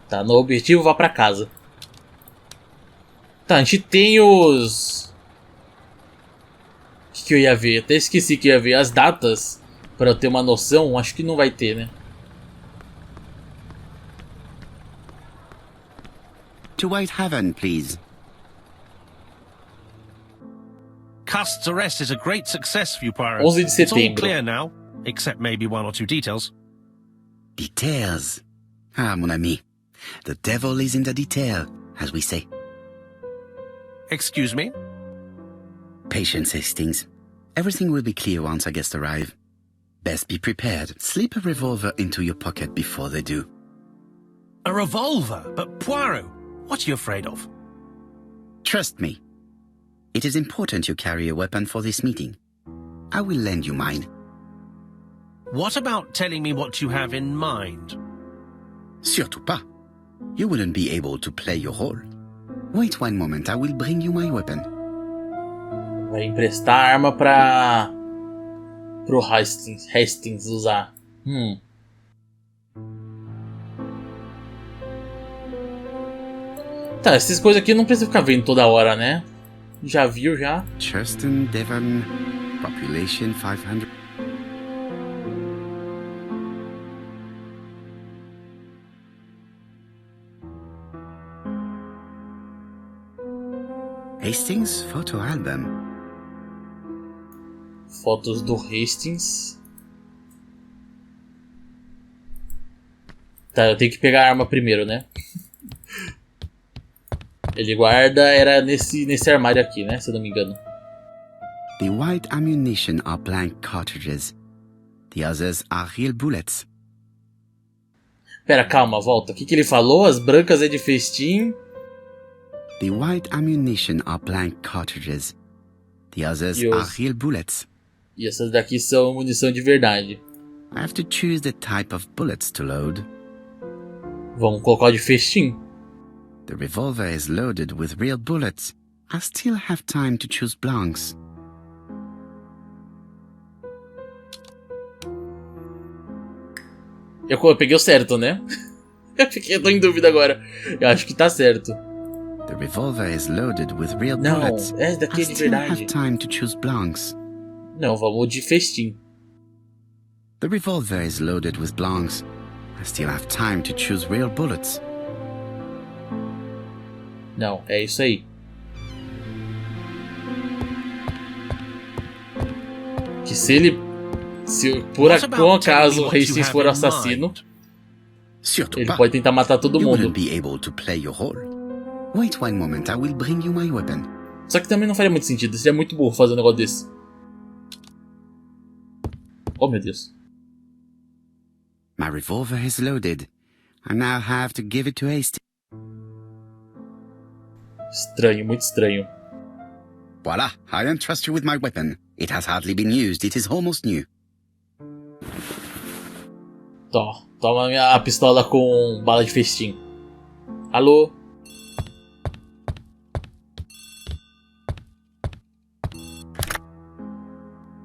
Tá, no objetivo, vá pra casa. Tá, a gente tem os... O que eu ia ver? Até esqueci que eu ia ver as datas. Pra eu ter uma noção, acho que não vai ter, né? To Whitehaven, please. Cust's arrest is a great success for you, Poirot. 11 de It's all setembro. clear now, except maybe one or two details. Details. Ah, mon ami. The devil is in the detail, as we say. Excuse me? Patience, Hastings. Everything will be clear once our guests arrive. Best be prepared. Slip a revolver into your pocket before they do. A revolver? But Poirot, what are you afraid of? Trust me. It is important you carry a weapon for this meeting. I will lend you mine. What about telling me what you have in mind? Surtout pas. You wouldn't be able to play your role. Wait one moment, I will bring you my weapon. Vai emprestar a arma pro Hastings usar. Tá, essas coisas aqui não precisa ficar vendo toda hora, né? Já viu, já. Churston, Devon, population 500. Hastings photo album. Fotos do Hastings. Tá, eu tenho que pegar a arma primeiro, né? Ele guarda, era nesse armário aqui, né? Se eu não me engano. The white ammunition are blank cartridges. The others are real bullets. Pera, calma, volta. O que ele falou? As brancas é de festim. The white ammunition are blank cartridges. The others are real bullets. E essas daqui são munição de verdade. I have to choose the type of bullets to load. Vamos colocar o de festim. The revolver is loaded with real bullets. I still have time to choose blanks. Eu peguei o certo, né? Eu tô em dúvida agora. Eu acho que tá certo. The revolver is loaded with real Não, bullets. é daqui I de still verdade. have time to choose blanks. Não, vamos de festim. The revolver is loaded with blanks. I still have time to choose real bullets. Não, é isso aí. Que se por acaso o Hastings for assassino, Surtout ele pas. pode tentar matar todo You mundo. wouldn't be able to play your role. Wait one moment, I will bring you my weapon. Só que também não faria muito sentido. Seria muito burro fazer um negócio desse. Oh, meu Deus. My revolver is loaded. I now have to give it to Hastings. Estranho, muito estranho. Voila, I entrust you with my weapon. It has hardly been used, it is almost new. Toma a pistola com bala de festim. Alô?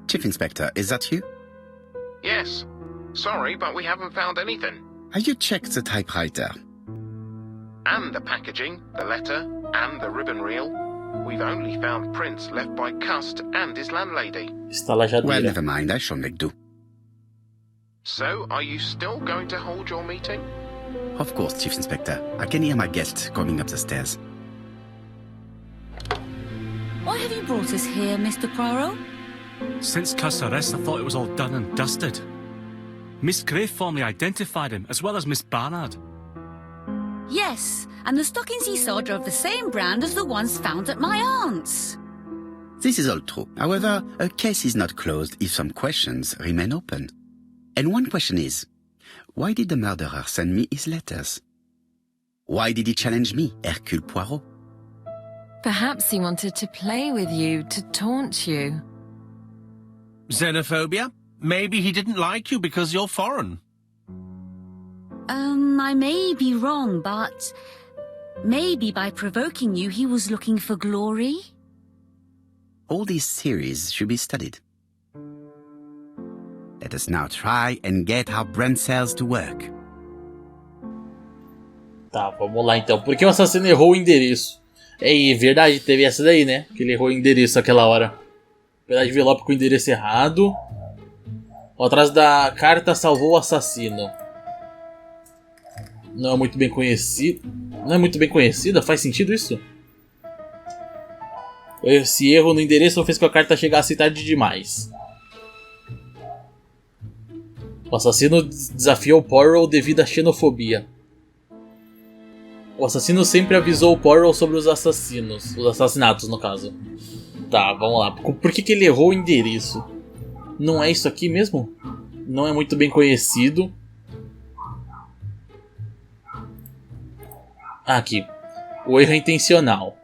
Chief Inspector, is that you? Yes. Sorry, but we haven't found anything. Have you checked the typewriter? And the packaging, the letter, and the ribbon reel. We've only found prints left by Cust and his landlady. Estalajadeira. Well, never mind, I shall make do. So, are you still going to hold your meeting? Of course, Chief Inspector. I can hear my guest coming up the stairs. Why have you brought us here, Mr. Poirot? Since Cust's arrest, I thought it was all done and dusted. Miss Gray formally identified him, as well as Miss Barnard. Yes, and the stockings he saw are of the same brand as the ones found at my aunt's. This is all true. However, a case is not closed if some questions remain open. And one question is, why did the murderer send me his letters? Why did he challenge me, Hercule Poirot? Perhaps he wanted to play with you, to taunt you. Xenophobia? Maybe he didn't like you because you're foreign. I may be wrong, but maybe by provoking you he was looking for glory? All these theories should be studied. Let us now try and get our brain cells to work. Tá, vamos lá então. Por que o assassino errou o endereço? É verdade, teve essa daí, né? Que ele errou o endereço aquela hora. Pedaço de envelope com o endereço errado. Ó, atrás da carta salvou o assassino. Não é muito bem conhecido. Não é muito bem conhecida? Faz sentido isso? Esse erro no endereço fez com que a carta chegasse tarde demais. O assassino desafiou Poirot devido à xenofobia. O assassino sempre avisou o Poirot sobre os assassinos. Os assassinatos, no caso. Tá, vamos lá. Por que ele errou o endereço? Não é isso aqui mesmo? Não é muito bem conhecido. Aqui. O erro é intencional.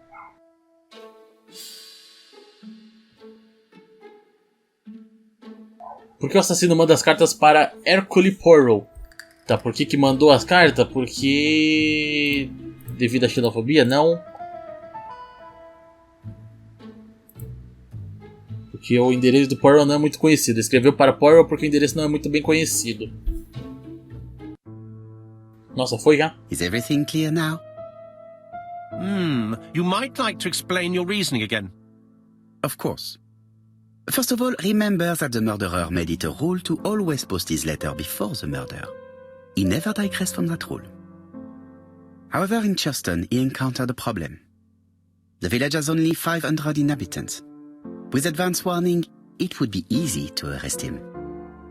Por que o assassino manda as cartas para Hercule Poirot? Tá, por que mandou as cartas? Porque... devido à xenofobia? Não. Porque o endereço do Poirot não é muito conhecido. Escreveu para Poirot porque o endereço não é muito bem conhecido. Nossa, foi já? Is everything clear now? You might like to explain your reasoning again. Of course. First of all, remember that the murderer made it a rule to always post his letter before the murder. He never digressed from that rule. However, in Churston, he encountered a problem. The village has only 500 inhabitants. With advance warning, it would be easy to arrest him.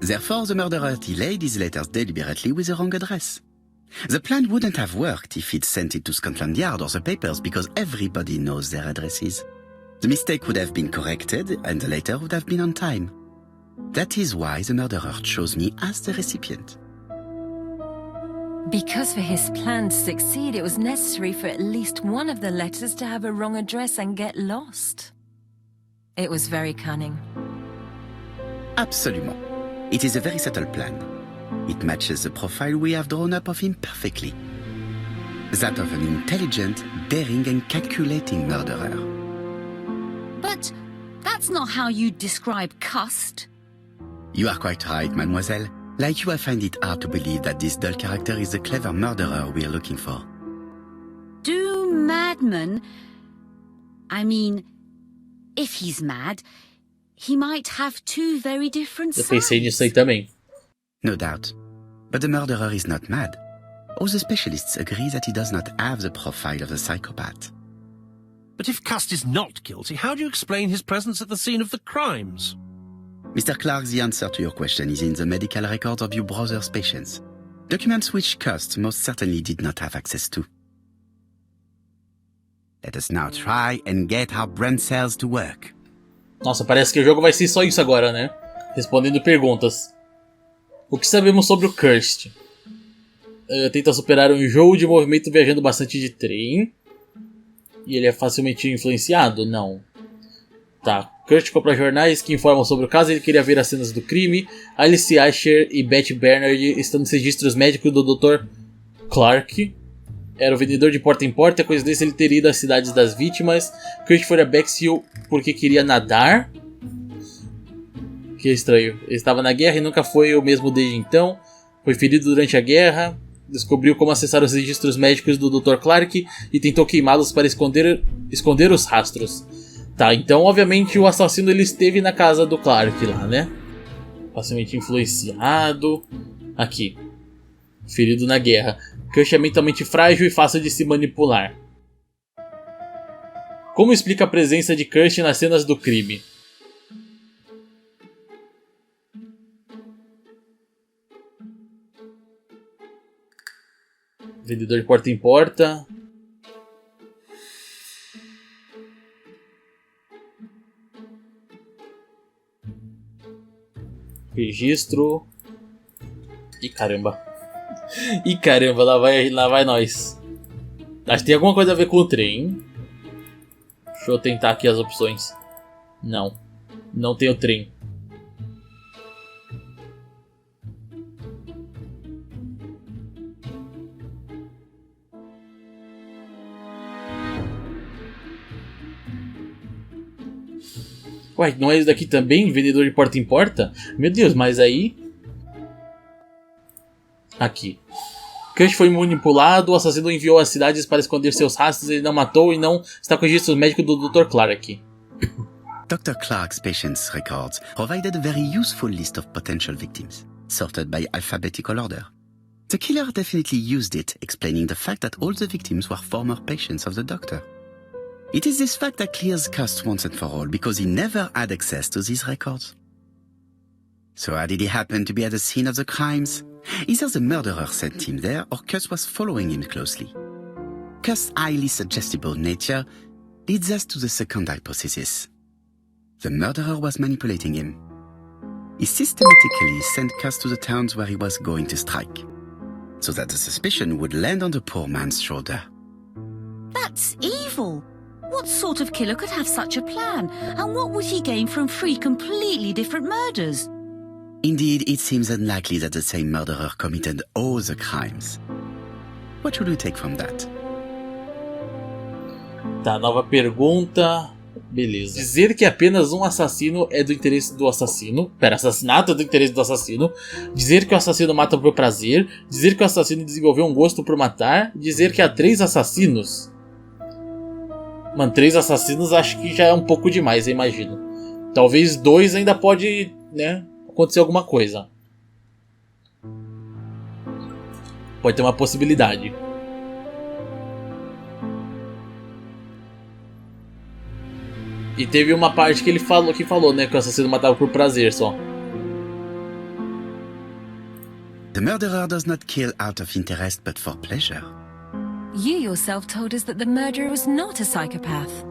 Therefore, the murderer delayed his letters deliberately with the wrong address. The plan wouldn't have worked if he'd sent it to Scotland Yard or the papers because everybody knows their addresses. The mistake would have been corrected and the letter would have been on time. That is why the murderer chose me as the recipient. Because for his plan to succeed, it was necessary for at least one of the letters to have a wrong address and get lost. It was very cunning. Absolument. It is a very subtle plan. It matches the profile we have drawn up of him perfectly. That of an intelligent, daring and calculating murderer. But that's not how you describe Cust. You are quite right, mademoiselle. Like you, I find it hard to believe that this dull character is the clever murderer we are looking for. Do madmen... I mean, if he's mad, he might have two very different Eu sides. pensei nisso aí também. No doubt. But the murderer is not mad. All the specialists agree that he does not have the profile of a psychopath. But if Cust is not guilty, how do you explain his presence at the scene of the crimes? Mr. Clark, the answer to your question is in the medical records of your brother's patients. Documents which Cust most certainly did not have access to. Let us now try and get our brain cells to work. Nossa, parece que o jogo vai ser só isso agora, né? Respondendo perguntas. O que sabemos sobre o Kirst? Tenta superar um enjoo de movimento viajando bastante de trem. E ele é facilmente influenciado? Não. Tá. Kurt compra jornais que informam sobre o caso e ele queria ver as cenas do crime. Alice Asher e Beth Bernard estão nos registros médicos do Dr. Clark. Era o vendedor de porta em porta, coisa desse ele teria ido às cidades das vítimas. Kurt foi a Bexhill porque queria nadar. Que estranho. Ele estava na guerra e nunca foi o mesmo desde então. Foi ferido durante a guerra. Descobriu como acessar os registros médicos do Dr. Clark e tentou queimá-los para esconder os rastros. Tá, então obviamente o assassino ele esteve na casa do Clark lá, né? Facilmente influenciado. Aqui. Ferido na guerra. Kush é mentalmente frágil e fácil de se manipular. Como explica a presença de Kush nas cenas do crime? Vendedor de porta em porta. Registro. Ih, caramba. Ih, caramba, lá vai nós. Acho que tem alguma coisa a ver com o trem. Deixa eu tentar aqui as opções. Não. Não tem o trem. Ué, não é isso daqui também? Vendedor de porta em porta? Meu Deus, mas aí... Aqui. Kush foi manipulado, o assassino enviou às cidades para esconder seus rastros, ele não matou e não está com registros médicos do Dr. Clark. Dr. Clark's patient's records provided a very useful list of potential victims, sorted by alphabetical order. The killer definitely used it, explaining the fact that all the victims were former patients of the doctor. It is this fact that clears Cust once and for all, because he never had access to these records. So how did he happen to be at the scene of the crimes? Either the murderer sent him there, or Cust was following him closely. Cust's highly suggestible nature leads us to the second hypothesis. The murderer was manipulating him. He systematically sent Cust to the towns where he was going to strike, so that the suspicion would land on the poor man's shoulder. That's evil. What sort of killer could have such a plan? And what would he gain from 3 completely different murders? Indeed, it seems unlikely that the same murderer committed all the crimes. What should we take from that? Tá, nova pergunta. Beleza. Dizer que apenas um assassino é do interesse do assassino. Assassinato é do interesse do assassino. Dizer que o assassino mata por prazer. Dizer que o assassino desenvolveu um gosto por matar. Dizer que há 3 assassinos. Mano, 3 assassinos acho que já é um pouco demais, eu imagino. Talvez 2 ainda pode, né, acontecer alguma coisa. Pode ter uma possibilidade. E teve uma parte que ele falou, né, que o assassino matava por prazer só. The murderer does not kill out of interest but for pleasure. You yourself told us that the murderer was not a psychopath.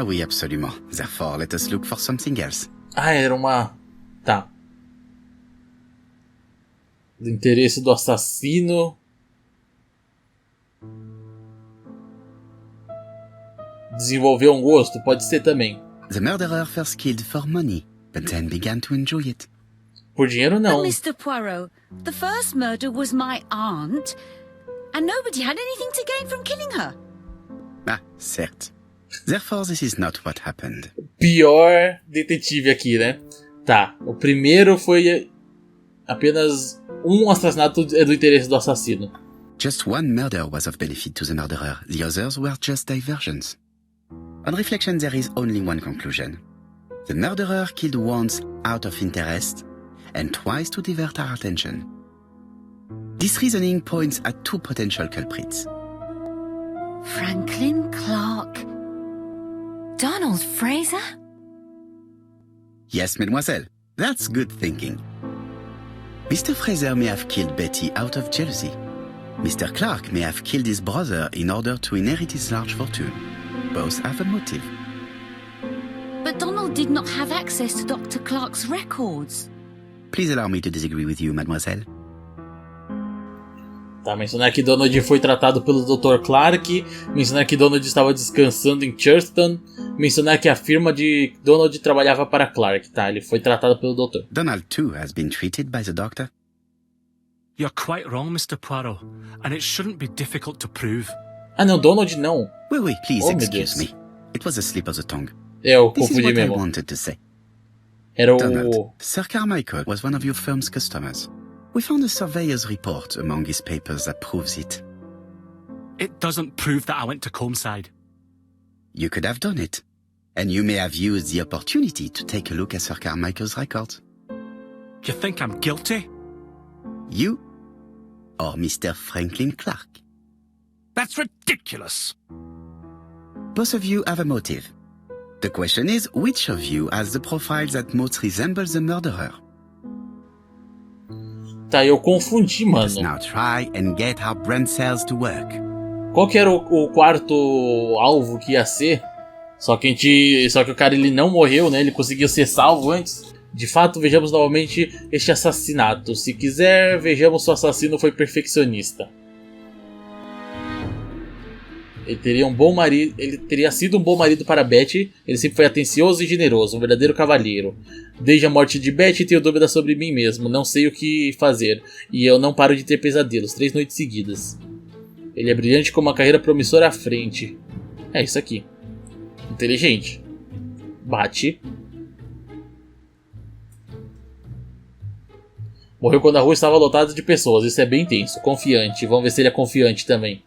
Oui, absolument. Therefore, let us look for something else. Ah, era uma... Tá. Do interesse do assassino... Desenvolveu um gosto? Pode ser também. The murderer first killed for money, but then began to enjoy it. Por dinheiro, não. But Mr. Poirot, the first murder was my aunt, and nobody had anything to gain from killing her. Ah, certes. Therefore, this is not what happened. Pior detetive aqui, né? Tá, o primeiro foi apenas um assassinato é do interesse do assassino. Just one murder was of benefit to the murderer. The others were just diversions. On reflection, there is only one conclusion. The murderer killed once out of interest, and twice to divert our attention. This reasoning points at 2 potential culprits. Franklin Clark. Donald Fraser? Yes, mademoiselle. That's good thinking. Mr. Fraser may have killed Betty out of jealousy. Mr. Clark may have killed his brother in order to inherit his large fortune. Both have a motive. But Donald did not have access to Dr. Clark's records. Please allow me to disagree with you, mademoiselle. Tá, mencionar que Donald foi tratado pelo Dr. Clark, mencionar que Donald estava descansando em Churston, mencionar que a firma de Donald trabalhava para Clark, tá? Ele foi tratado pelo doutor. Donald, too, has been treated by the doctor. You're quite wrong, Mr. Poirot, and it shouldn't be difficult to prove. Ah não, Donald não. Oui, please Oh, meu excuse Deus. me. It was a slip of the tongue. Eu This is confundi what I mesmo. wanted to say. Era Donald, o... Sir Carmichael was one of your firm's customers. We found a surveyor's report among his papers that proves it. It doesn't prove that I went to Comeside. You could have done it. And you may have used the opportunity to take a look at Sir Carmichael's records. You think I'm guilty? You or Mr. Franklin Clark. That's ridiculous. Both of you have a motive. The question is, which of you has the profile that most resembles the murderer? Tá, eu confundi, Let's mano. now try and get our brain cells to work. Qual que era o quarto alvo que ia ser? Só que o cara ele não morreu, né? Ele conseguiu ser salvo antes. De fato, vejamos novamente este assassinato. Se quiser, vejamos se o assassino foi perfeccionista. Ele teria sido um bom marido para Betty. Ele sempre foi atencioso e generoso, um verdadeiro cavalheiro. Desde a morte de Betty, tenho dúvidas sobre mim mesmo. Não sei o que fazer. E eu não paro de ter pesadelos, 3 noites seguidas. Ele é brilhante com uma carreira promissora à frente. É isso aqui. Inteligente. Bate. Morreu quando a rua estava lotada de pessoas. Isso é bem tenso. Confiante. Vamos ver se ele é confiante também.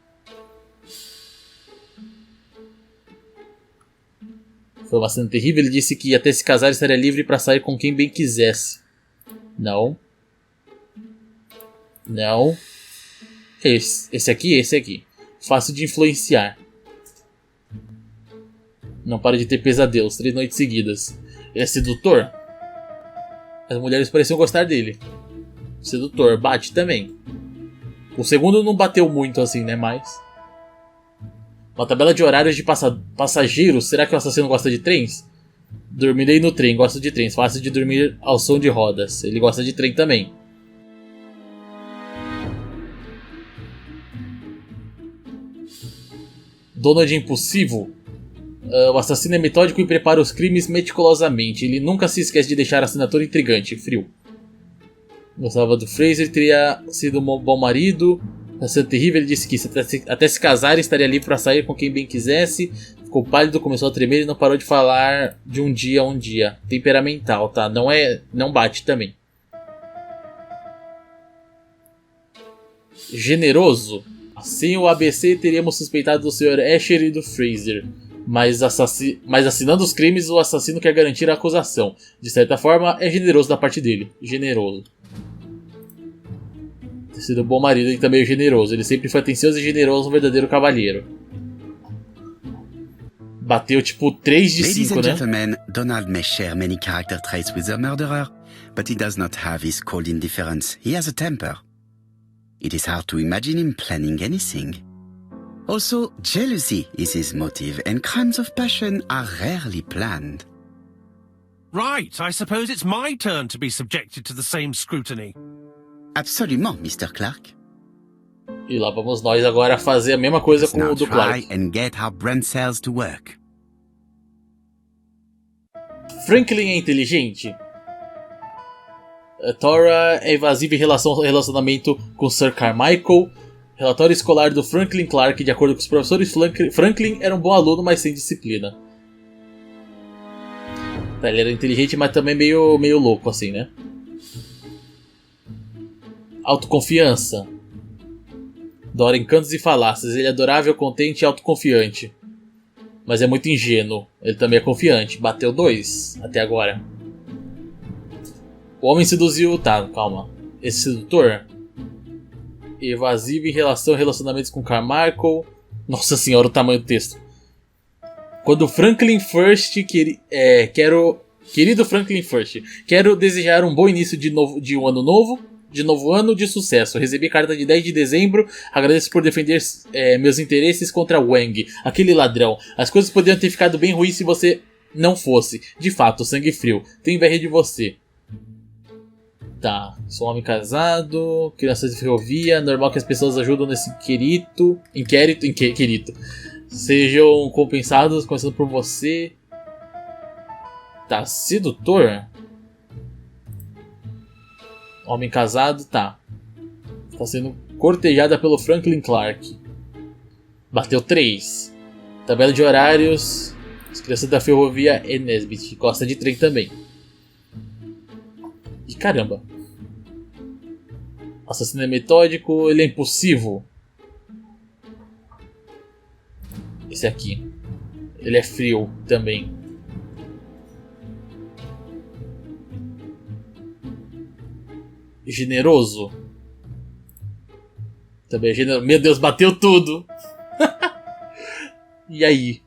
Foi uma cena terrível. Ele disse que até se casar estaria livre para sair com quem bem quisesse. Não. Não. Esse aqui. Fácil de influenciar. Não para de ter pesadelos. 3 noites seguidas. Ele é sedutor? As mulheres pareciam gostar dele. Sedutor. Bate também. O segundo não bateu muito assim, né? Mas... Uma tabela de horários de passageiros. Será que o assassino gosta de trens? Dormirei no trem. Gosto de trens. Fácil de dormir ao som de rodas. Ele gosta de trem também. Dono de impulsivo. O assassino é metódico e prepara os crimes meticulosamente. Ele nunca se esquece de deixar a assinatura intrigante. Frio. Gostava do Fraser, teria sido um bom marido. A cena terrível, ele disse que até se casar estaria livre para sair com quem bem quisesse. Ficou pálido, começou a tremer e não parou de falar de um dia a um dia. Temperamental, tá? Não bate também. Generoso. Sem o ABC teríamos suspeitado do Sr. Asher e do Fraser. Mas assinando os crimes, o assassino quer garantir a acusação. De certa forma, é generoso da parte dele. Generoso. Ter sido um bom marido e também generoso. Ele sempre foi atencioso e generoso, um verdadeiro cavalheiro. Bateu tipo 3 de 5, Ladies and né? gentlemen, Donald may share many character traits with the murderer, but he does not have his cold indifference. He has a temper. It is hard to imagine him planning anything. Also, jealousy is his motive, and crimes of passion are rarely planned. Right, I suppose it's my turn to be subjected to the same scrutiny. Absolument, Mr. Clark. E lá vamos nós agora fazer a mesma coisa Let's com now o do try Clark. and get our brain cells to work. Franklin é inteligente? Tora é evasiva em relação ao relacionamento com Sir Carmichael. Relatório escolar do Franklin Clark. De acordo com os professores, Franklin era um bom aluno, mas sem disciplina. Tá, ele era inteligente, mas também meio louco assim, né? Autoconfiança. Adora encantos e falácias. Ele é adorável, contente e autoconfiante. Mas é muito ingênuo. Ele também é confiante. Bateu 2 até agora. O homem seduziu... Tá, calma. Esse sedutor... Evasivo em relação a relacionamentos com Carmichael. Nossa senhora, o tamanho do texto. Quando Franklin First... Querido Franklin First, quero desejar um bom início de um ano novo. De novo ano de sucesso. Recebi carta de 10 de dezembro. Agradeço por defender meus interesses contra Wang, aquele ladrão. As coisas poderiam ter ficado bem ruins se você não fosse. De fato, sangue frio. Tenho inveja de você. Tá, sou um homem casado, crianças de ferrovia, normal que as pessoas ajudam nesse inquérito. Sejam compensados, começando por você. Tá, sedutor? Homem casado, tá. Tá sendo cortejada pelo Franklin Clark. Bateu 3. Tabela de horários. As crianças da ferrovia e Nesbitt. Gosta de trem também. E caramba. Assassino é metódico, ele é impulsivo. Esse aqui. Ele é frio também. Generoso. Também é generoso. Meu Deus, bateu tudo. E aí?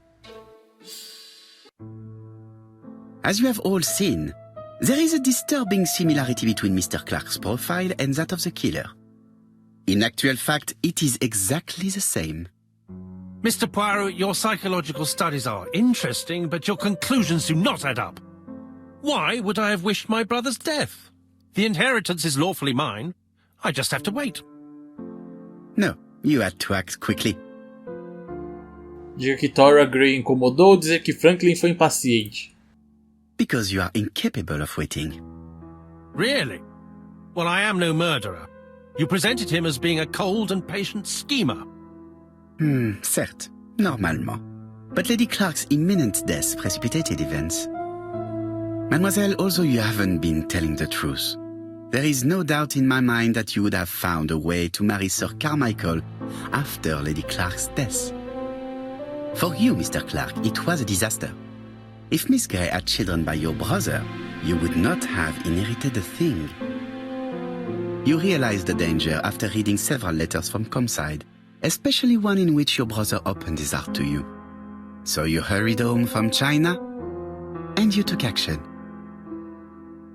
As you have all seen, there is a disturbing similarity between Mr. Clark's profile and that of the killer. In actual fact, it is exactly the same. Mr. Poirot, your psychological studies are interesting, but your conclusions do not add up. Why would I have wished my brother's death? The inheritance is lawfully mine. I just have to wait. No, you had to act quickly. Diga que Tora Gray incomodou, dizer que Franklin foi impaciente. Because you are incapable of waiting. Really? Well, I am no murderer. You presented him as being a cold and patient schemer. Certes, normalement. But Lady Clark's imminent death precipitated events. Mademoiselle, although you haven't been telling the truth, There is no doubt in my mind that you would have found a way to marry Sir Carmichael after Lady Clark's death. For you, Mr. Clark, it was a disaster. If Miss Grey had children by your brother, you would not have inherited a thing. You realized the danger after reading several letters from Comside, especially one in which your brother opened his heart to you. So you hurried home from China, and you took action.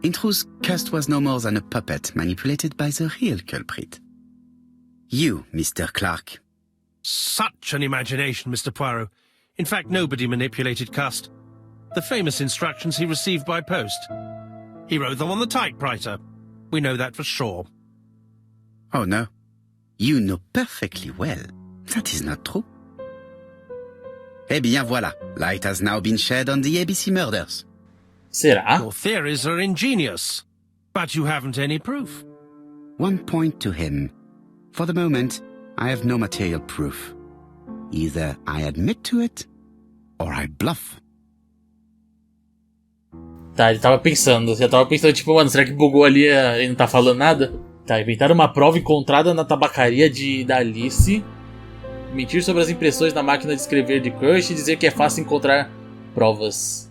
In truth, Cust was no more than a puppet manipulated by the real culprit. You, Mr. Clark. Such an imagination, Mr. Poirot. In fact, nobody manipulated Cust. The famous instructions he received by post. He wrote them on the typewriter. We know that for sure. Oh no. You know perfectly well. That is not true. Eh bien voilà. Light has now been shed on the ABC murders. Será? Your theories are ingenious, but you haven't any proof. One point to him. For the moment, I have no material proof. Either I admit to it, or I bluff. Tá, ele tava pensando. Já tava pensando, tipo, mano, será que bugou ali e não tá falando nada? Tá, inventar uma prova encontrada na tabacaria da Alice. Mentir sobre as impressões na máquina de escrever de Crush e dizer que é fácil encontrar provas.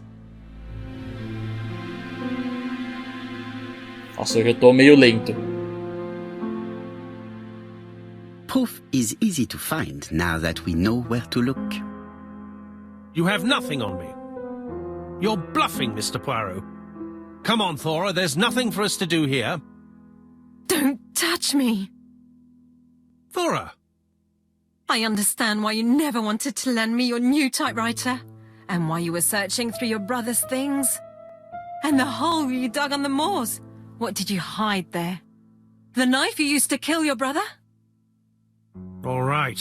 Nossa, eu tô meio lento. Proof is easy to find now that we know where to look. You have nothing on me. You're bluffing, Mr. Poirot. Come on, Thora, there's nothing for us to do here. Don't touch me. Thora! I understand why you never wanted to lend me your new typewriter, and why you were searching through your brother's things. And the hole you dug on the moors. What did you hide there? The knife you used to kill your brother? All right.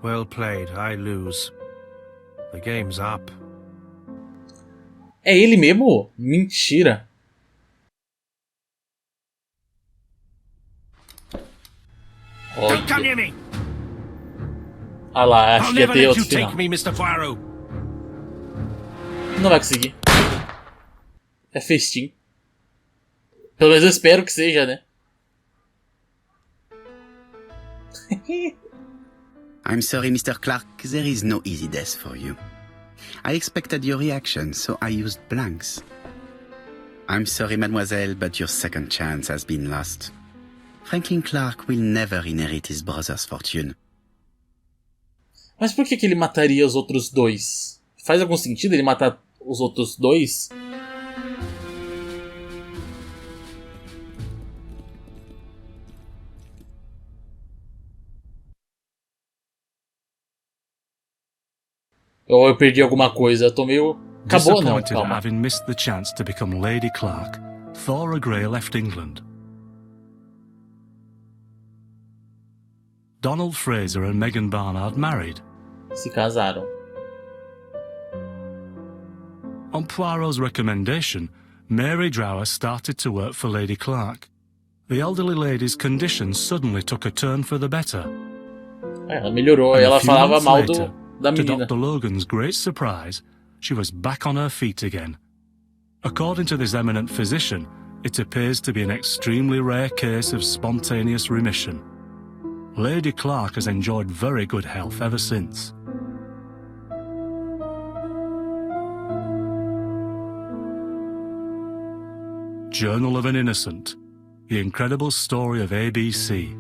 Well played. I lose. The game's up. É ele mesmo? Mentira. Don't come near me! Ah lá, acho I'll que ia never ter let outro you take final. me, Mr. Poirot. Não vai conseguir. É festim. Pelo menos eu espero que seja, né? I'm sorry, Mr. Clark, there is no easy death for you. I expected your reaction, so I used blanks. I'm sorry, mademoiselle, but your second chance has been lost. Franklin Clark will never inherit his brother's fortune. Mas por que ele mataria os outros dois? Faz algum sentido ele matar os outros dois? Ou eu perdi alguma coisa? Eu tô meio... Acabou não, Disappointed at calma. having missed the chance to become Lady Clark, Thora Grey left England. Donald Fraser and Megan Barnard married. Se casaram. On Poirot's recommendation, Mary Drower started to work for Lady Clark. The elderly lady's condition suddenly took a turn for the better. Ela melhorou, And a ela few falava months mal later, da to menina. Dr. Logan's great surprise, she was back on her feet again. According to this eminent physician, it appears to be an extremely rare case of spontaneous remission. Lady Clark has enjoyed very good health ever since. Journal of an Innocent, the incredible story of ABC.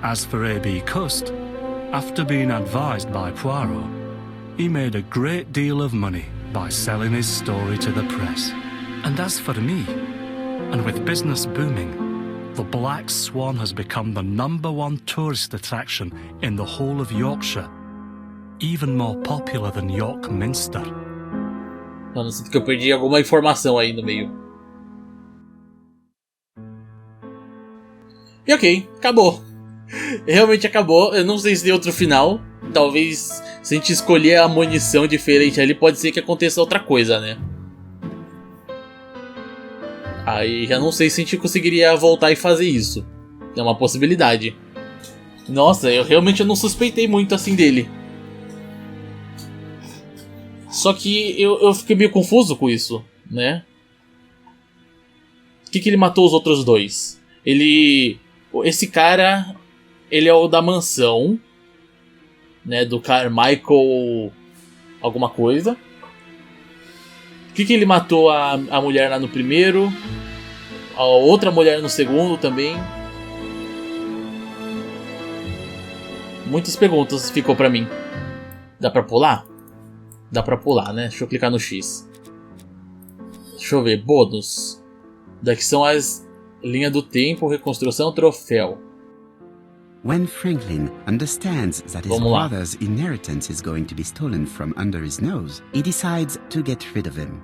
As for A.B. Cust, after being advised by Poirot, he made a great deal of money by selling his story to the press. And as for me, and with business booming, the Black Swan has become the #1 tourist attraction in the whole of Yorkshire, even more popular than York Minster. Mano, sinto que eu perdi alguma informação aí no meio. E ok, acabou. Realmente acabou. Eu não sei se tem outro final. Talvez se a gente escolher a munição diferente ali, pode ser que aconteça outra coisa, né? Aí já não sei se a gente conseguiria voltar e fazer isso. É uma possibilidade. Nossa, eu realmente não suspeitei muito assim dele. Só que eu fiquei meio confuso com isso, né? que ele matou os outros dois? Esse cara, ele é o da mansão, né, do Carmichael alguma coisa. Por que ele matou a mulher lá no primeiro? A outra mulher no segundo também? Muitas perguntas ficou pra mim. Dá pra pular? Dá pra pular, né? Deixa eu clicar no X. Deixa eu ver, bônus. Daqui são as linhas do tempo, reconstrução, troféu. When Franklin understands that his Vamos lá. brother's inheritance is going to be stolen from under his nose, he decides to get rid of him.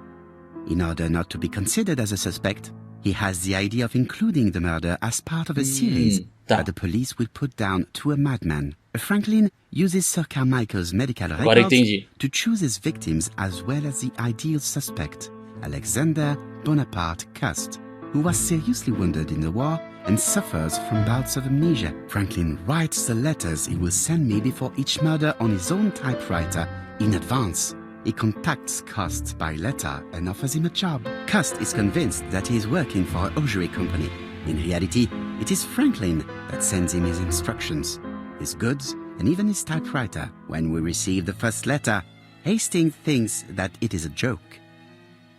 In order not to be considered as a suspect, he has the idea of including the murder as part of a series tá. that the police will put down to a madman. Franklin uses Sir Carmichael's medical Agora records entendi. to choose his victims as well as the ideal suspect, Alexander Bonaparte Cust, who was seriously wounded in the war and suffers from bouts of amnesia. Franklin writes the letters he will send me before each murder on his own typewriter in advance. He contacts Cust by letter and offers him a job. Cust is convinced that he is working for a hosiery company. In reality, it is Franklin that sends him his instructions, his goods, and even his typewriter. When we receive the first letter, Hastings thinks that it is a joke.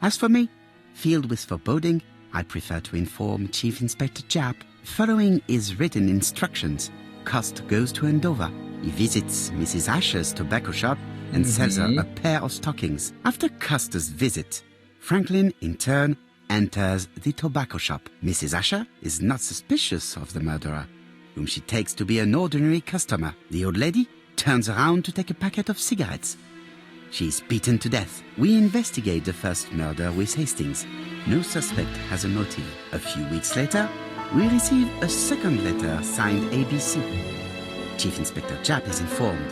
As for me, filled with foreboding, I prefer to inform Chief Inspector Japp. Following his written instructions, Cust goes to Andover. He visits Mrs. Asher's tobacco shop and sells her a pair of stockings. After Cust's visit, Franklin, in turn, enters the tobacco shop. Mrs. Asher is not suspicious of the murderer, whom she takes to be an ordinary customer. The old lady turns around to take a packet of cigarettes. She is beaten to death. We investigate the first murder with Hastings. No suspect has a motive. A few weeks later, we receive a second letter signed ABC. Chief Inspector Japp is informed.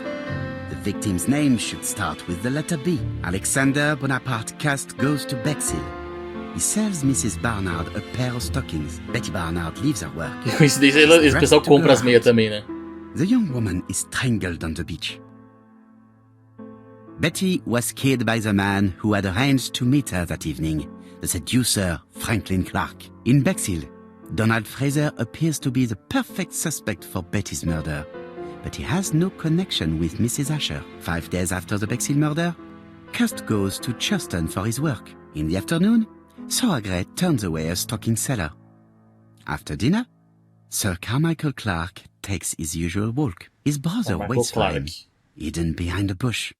The victim's name should start with the letter B. Alexander Bonaparte Cust goes to Bexhill. He sells Mrs. Barnard a pair of stockings. Betty Barnard leaves her work. Que coincidência, esse pessoal compra as meias também, né? The young woman is strangled on the beach. Betty was killed by the man who had arranged to meet her that evening, the seducer Franklin Clark. In Bexhill, Donald Fraser appears to be the perfect suspect for Betty's murder, but he has no connection with Mrs. Asher. 5 days after the Bexhill murder, Cust goes to Churston for his work. In the afternoon, Soagre turns away a stocking seller. After dinner, Sir Carmichael Clark takes his usual walk. His brother waits for him, hidden behind a bush.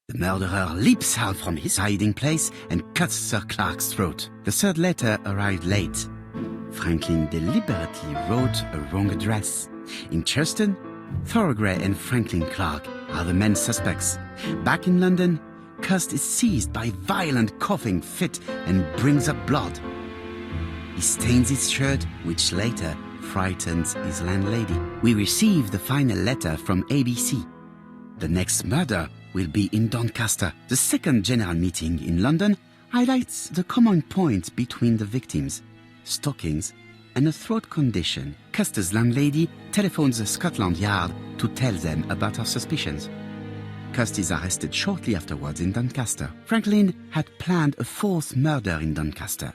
The murderer leaps out from his hiding place and cuts Sir Clark's throat. The third letter arrived late. Franklin deliberately wrote a wrong address. In Churston, Thorogray and Franklin Clark are the main suspects. Back in London, Cust is seized by violent coughing fit and brings up blood. He stains his shirt, which later frightens his landlady. We receive the final letter from ABC. The next murder will be in Doncaster. The second general meeting in London highlights the common point between the victims, stockings and a throat condition. Cust's landlady telephones the Scotland Yard to tell them about her suspicions. Cust is arrested shortly afterwards in Doncaster. Franklin had planned a fourth murder in Doncaster.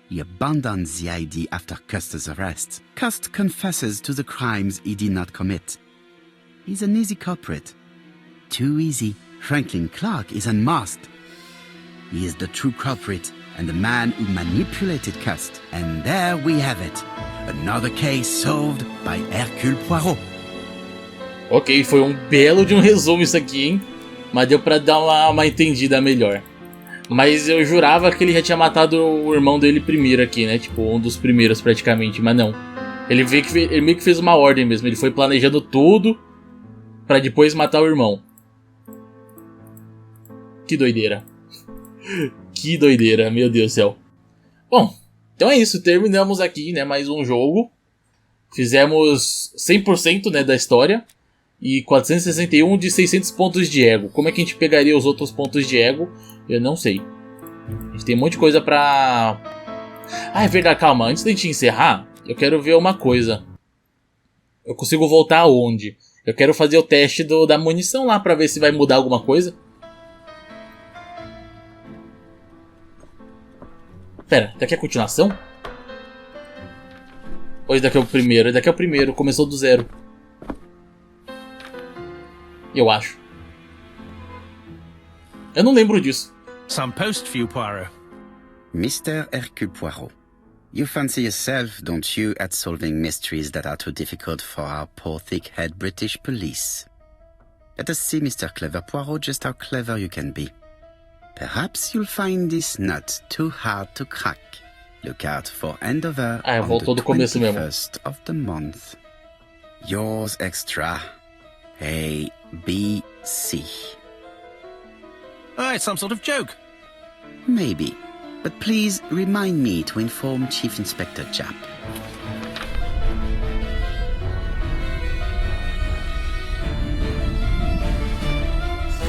He abandoned the idea after Cust's arrest. Cust confesses to the crimes he did not commit. He's an easy culprit. Too easy. Franklin Clark is unmasked. He is the true culprit and the man who manipulated Cust. And there we have it. Another case solved by Hercule Poirot. Ok, foi um belo de um resumo isso aqui, hein? Mas deu pra dar uma entendida melhor. Mas eu jurava que ele já tinha matado o irmão dele primeiro aqui, né? Tipo, um dos primeiros praticamente, mas não. Ele meio que fez uma ordem mesmo. Ele foi planejando tudo pra depois matar o irmão. Que doideira. Que doideira, meu Deus do céu. Bom, então é isso. Terminamos aqui, né? Mais um jogo. Fizemos 100%, né, da história. E 461 de 600 pontos de ego. Como é que a gente pegaria os outros pontos de ego? Eu não sei. A gente tem um monte de coisa pra... Ah, é verdade, calma. Antes da gente encerrar, eu quero ver uma coisa. Eu consigo voltar aonde? Eu quero fazer o teste da munição lá pra ver se vai mudar alguma coisa. Pera, daqui é a continuação? Ou esse daqui é o primeiro? Esse daqui é o primeiro, começou do zero. Eu acho. Eu não lembro disso. Some post for you, Poirot. Mr. Hercule Poirot, you fancy yourself, don't you, at solving mysteries that are too difficult for our poor thick-head British police. Let us see, Mr. Clever Poirot, just how clever you can be. Perhaps you'll find this nut too hard to crack. Look out for Andover on voltou the do começo mesmo. 21st of the month. Yours extra, A.B.C. Ah, it's some sort of joke. Maybe, but please remind me to inform Chief Inspector Japp.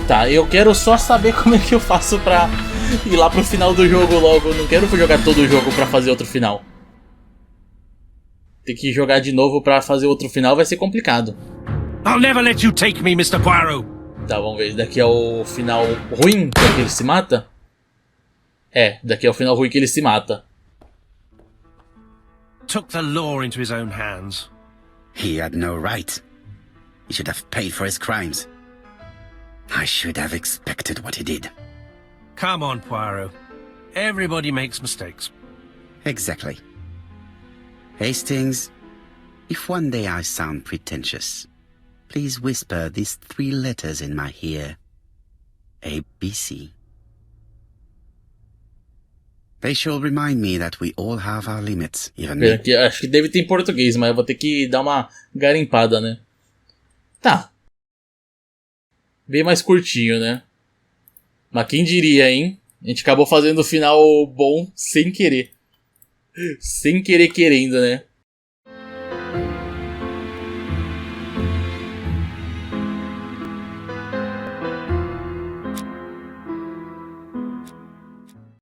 Tá, eu quero só saber como é que eu faço pra ir lá pro final do jogo logo. Não quero jogar todo o jogo pra fazer outro final. Ter que jogar de novo pra fazer outro final vai ser complicado. I'll never let you take me, Mr. Poirot. Tá, vamos ver. Daqui é o final ruim, que é que ele se mata? É, daqui é o final ruim que ele se mata. Took the law into his own hands. He had no right. He should have paid for his crimes. I should have expected what he did. Come on, Poirot. Everybody makes mistakes. Exactly. Hastings, if one day I sound pretentious, please whisper these 3 letters in my ear. ABC. They shall remind me that we all have our limits, even me. Aqui, acho que deve ter em português, mas eu vou ter que dar uma garimpada, né? Tá. Bem mais curtinho, né? Mas quem diria, hein? A gente acabou fazendo o final bom sem querer. Sem querer querendo, né?